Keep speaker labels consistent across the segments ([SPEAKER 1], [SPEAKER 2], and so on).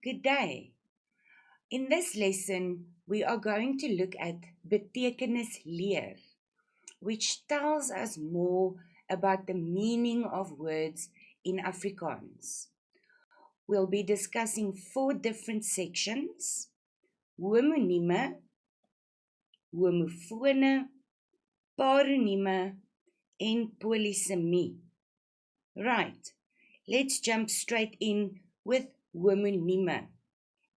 [SPEAKER 1] Good day. In this lesson, we are going to look at betekenis leer, which tells us more about the meaning of words in Afrikaans. We'll be discussing 4 different sections: homonieme, homofone, paronieme, and polysemie. Right, let's jump straight in with homonieme.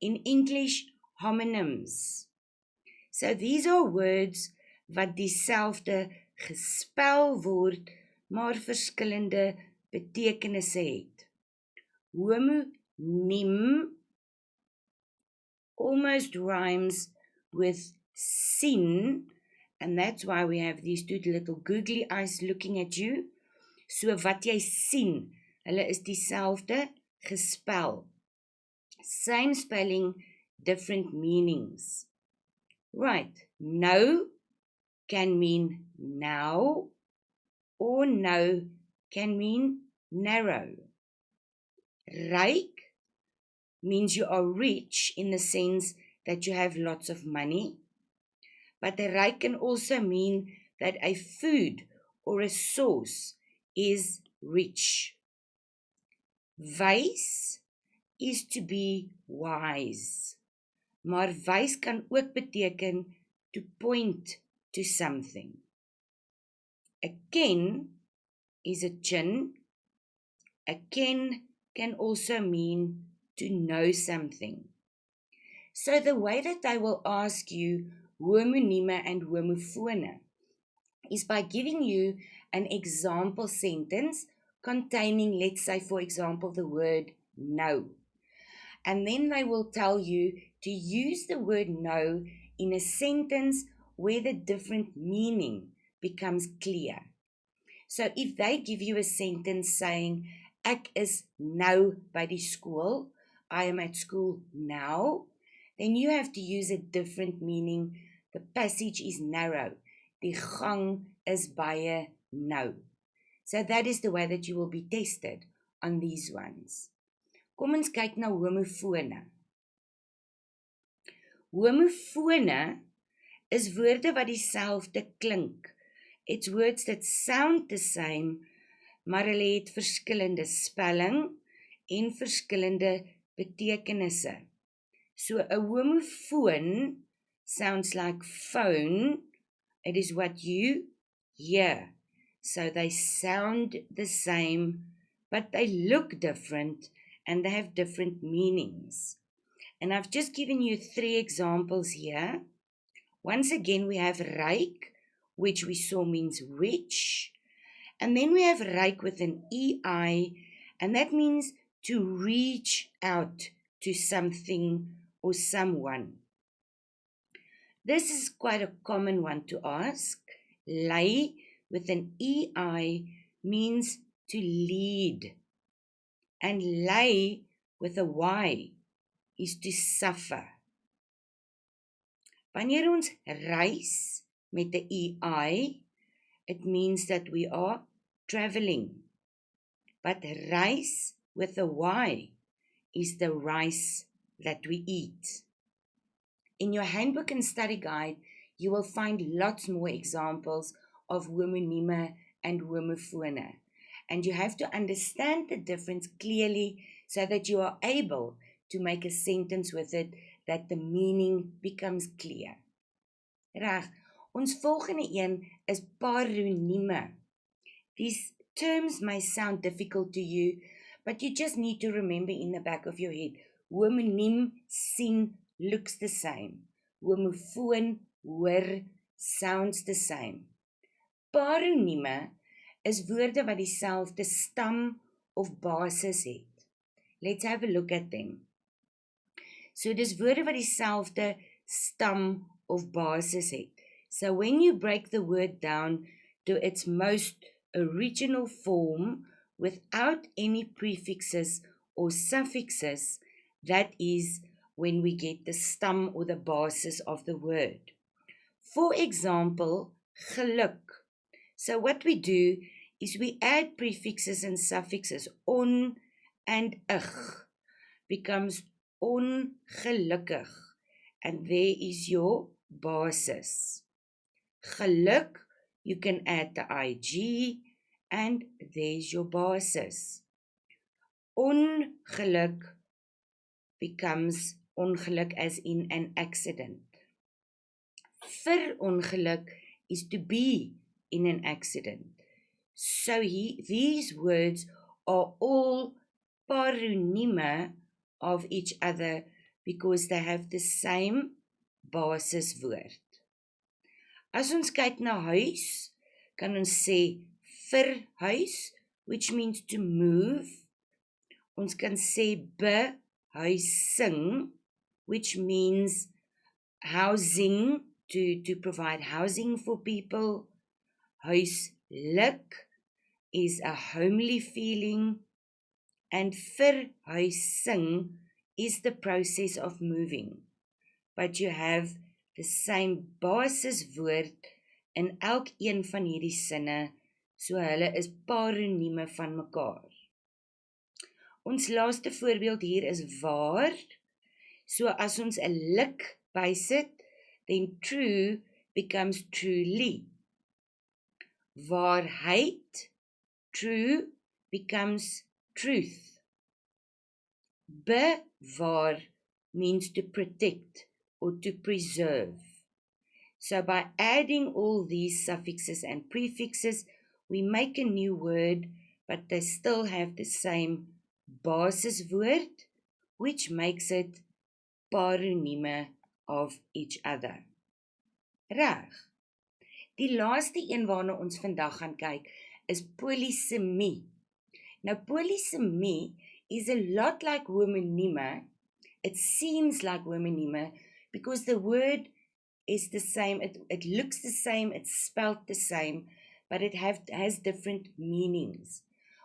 [SPEAKER 1] In English, homonyms. So these are words wat dieselfde gespel word, maar verskillende betekenisse het. Homoniem almost rhymes with sien, and that's why we have these 2 little googly eyes looking at you. So wat jy sien, hulle is dieselfde gespel. Same spelling, different meanings. Right, no can mean now, or no can mean narrow. Ryk means you are rich in the sense that you have lots of money, but a ryk can also mean that a food or a sauce is rich. Wys is to be wise, maar wys kan ook beteken to point to something. A ken is a chin. A ken can also mean to know something. So the way that I will ask you homonieme and homofone is by giving you an example sentence containing, let's say, for example, the word no. And then they will tell you to use the word no in a sentence where the different meaning becomes clear. So if they give you a sentence saying, ek is nou by die skool, I am at school now, then you have to use a different meaning. The passage is narrow. Die gang is baie nou. So that is the way that you will be tested on these ones. Kom ons kyk na homofone. Homofone is woorde wat dieselfde klink. It's words that sound the same, maar hulle het verskillende spelling en verskillende betekenisse. So a homofoon sounds like phone. It is what you hear. So they sound the same, but they look different, and they have different meanings. And I've just given you 3 examples here. Once again, we have ryk, which we saw means rich. And then we have ryk with an EI, and that means to reach out to something or someone. This is quite a common one to ask. Lei with an EI means to lead. And lei with a Y is to suffer. Wanneer ons reis met 'n EI, it means that we are traveling. But reis with a Y is the rice that we eat. In your handbook and study guide, you will find lots more examples of homonieme and homofone. And you have to understand the difference clearly so that you are able to make a sentence with it that the meaning becomes clear. Reg, ons volgende een is paronieme. These terms may sound difficult to you, but you just need to remember in the back of your head. Homoniem sien looks the same. Homofoon hoor sounds the same. Paronieme is woorde wat dieselfde stam of basis het. Let's have a look at them. So dis woorde wat dieselfde stam of basis het. So when you break the word down to its most original form without any prefixes or suffixes, that is when we get the stam or the basis of the word. For example, geluk. So what we do is we add prefixes and suffixes. On and ig becomes ongelukkig. And there is your basis. Geluk, you can add the ig, and there's your basis. Ongeluk becomes ongeluk as in an accident. Verongeluk is to be in an accident. So these words are all paronyme of each other because they have the same basiswoord. As ons kyk na huis, kan ons sê verhuis, which means to move. Ons kan sê behuising, which means housing, to provide housing for people. Huislik is a homely feeling, and verhuising is the process of moving. But you have the same basiswoord in elkeen van hierdie sinne, so hulle is paronyme van mekaar. Ons laaste voorbeeld hier is waar. So as ons 'n lik bysit, then true becomes truly. Waarheid, true, becomes truth. Bewaar means to protect or to preserve. So by adding all these suffixes and prefixes, we make a new word, but they still have the same basiswoord, which makes it paronyme of each other. Reg. Die laaste een waarna ons vandag gaan kyk is polysemie. Now polysemie is a lot like homonyme. It seems like homonyme because the word is the same, it looks the same, it's spelled the same, but it has different meanings.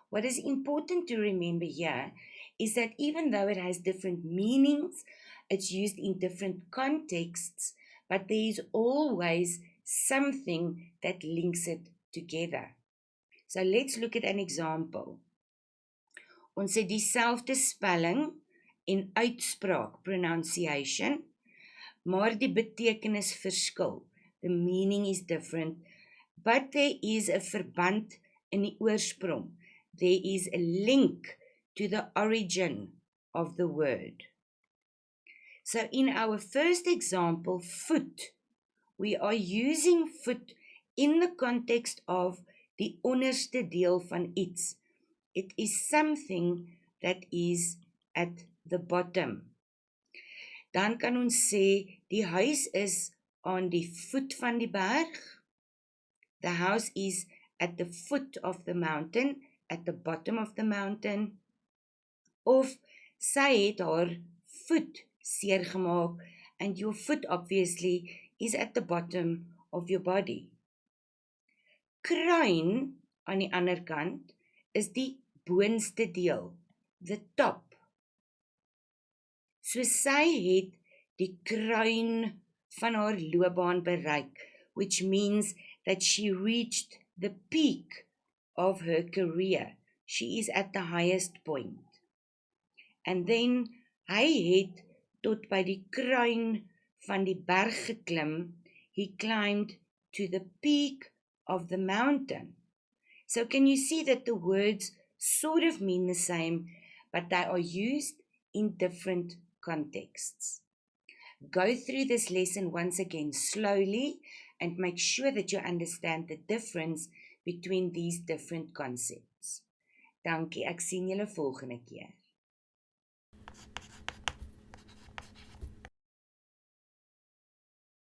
[SPEAKER 1] What is important to remember here is that even though it has different meanings, it's used in different contexts, but there is always something that links it together. So let's look at an example. Ons het dieselfde spelling en uitspraak, pronunciation, maar die betekenis verskil. The meaning is different, but there is a verband in die oorsprong. There is a link to the origin of the word. So in our first example, foot, we are using foot in the context of die onderste deel van iets. It is something that is at the bottom. Dan kan ons sê, die huis is aan die voet van die berg. The house is at the foot of the mountain, at the bottom of the mountain. Of sy het haar voet seer gemaak, and your foot obviously is at the bottom of your body. Kruin, aan die ander kant, is die boonste deel, the top. So sy het die kruin van haar loopbaan bereik, which means that she reached the peak of her career. She is at the highest point. And then, hy het tot by die kruin van die berg geklim. He climbed to the peak of the mountain. So can you see that the words sort of mean the same, but they are used in different contexts. Go through this lesson once again slowly and make sure that you understand the difference between these different concepts. Dankie, ek sien julle volgende keer.